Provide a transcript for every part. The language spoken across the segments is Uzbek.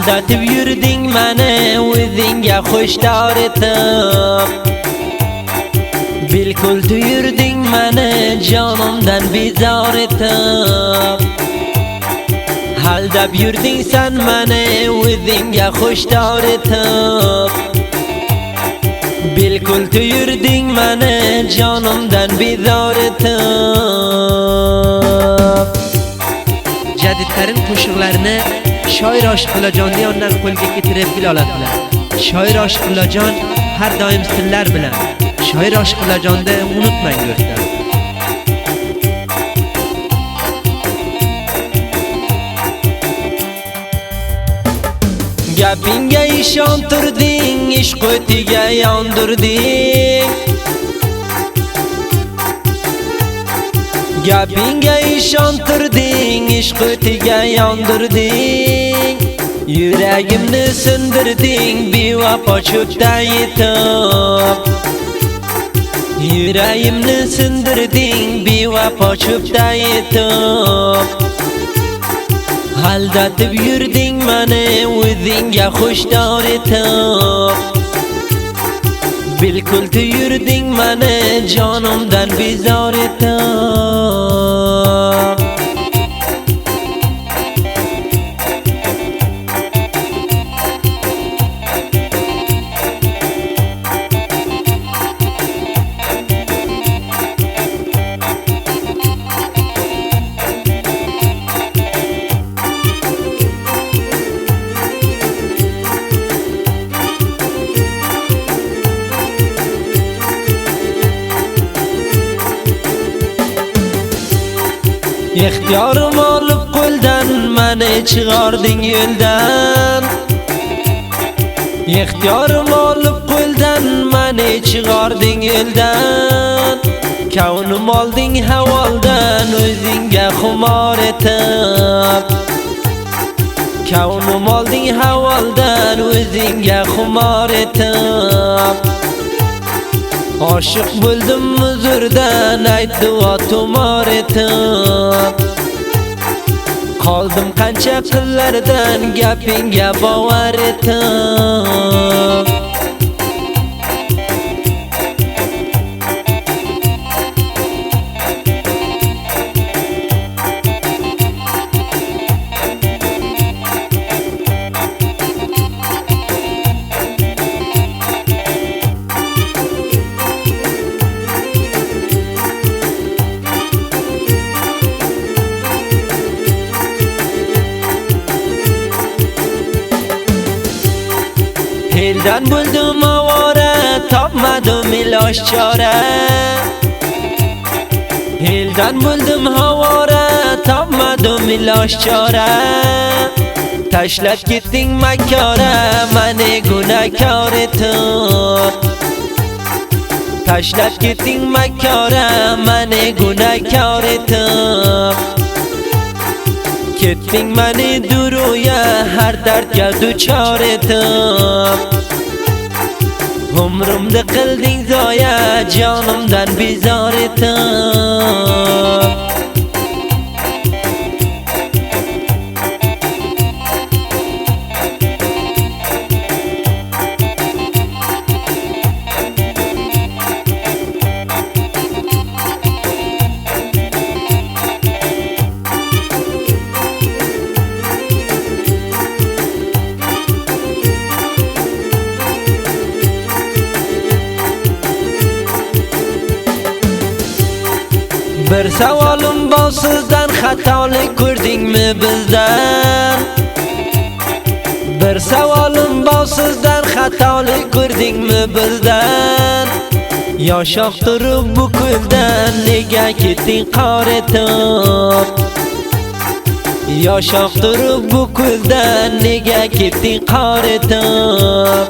aldatib yurding mani o'zingga xushtor etib, bilkul tuyurding mani jonimdan bezor etib. Aldab yurding sen mani o'zingga xushtor etib, bilkul tuyurding mani jonimdan bezor etib. Jadidlarin qo'shiqlarini shoir Oshiqullajonning yonidan qo'lga keltirib oladilar. Shoir Oshiqullajon har doim sizlar bilan. Shoir Oshiqulajonni unutmang do'stlar. Gapinga ishontirding, ishq o'tiga yondirding. Gapinga ishontirding, ishq o'tiga yondirding. Yuragimni sindirding, bevafo cho'kda yetib. Yuragimni sindirding, bevafo cho'kda yetib. Aldatib yurding mani o'zingga xushtor etib, bilkul tuyurding mani jonimdan bezor etib. Ixtiyorim olib qo'ldan mani chiqarding yo'ldan. Ixtiyorim olib qo'ldan mani chiqarding yo'ldan. Kavnim olding havoldan o'zingga xumor etib. Kavnim olding havoldan o'zingga xumor etib. Oshiq bo'ldim huzurdan aytdi va tumor etib. Qoldim qancha qillardan gapingga bovar etib. Eldan bo'ldim avora, topmadim iloj chora. Eldan bo'ldim avora, topmadim iloj chora. Tashlab ketding makora, mani gunohkor etib. Tashlab ketding makora, mani gunohkor etib. Ketding mani duruya, har dardga duchor etib. Umrimda qilding zoya, jonimdan bezor etib. Bir savolim bor sizdan, xatolik ko'rdingmi bizdan? Bir savolim bor sizdan, xatolik ko'rdingmi bizdan? Yoshoq turib bu ko'ldan, nega ketding qor etib? Yoshoq turib bu ko'ldan, nega ketding qor etib?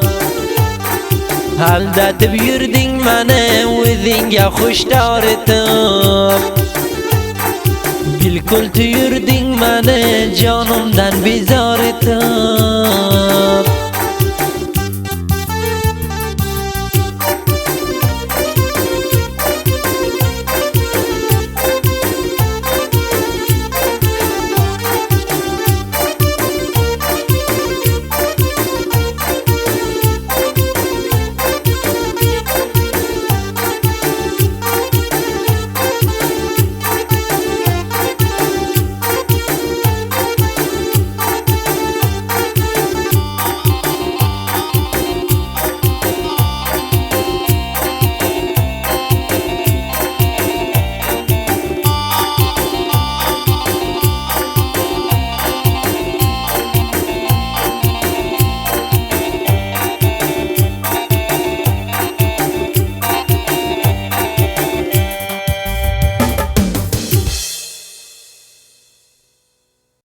Aldatib yurding mani o'zingga xushtor etib, bilkul tuyurding mani jonimdan bezor etib.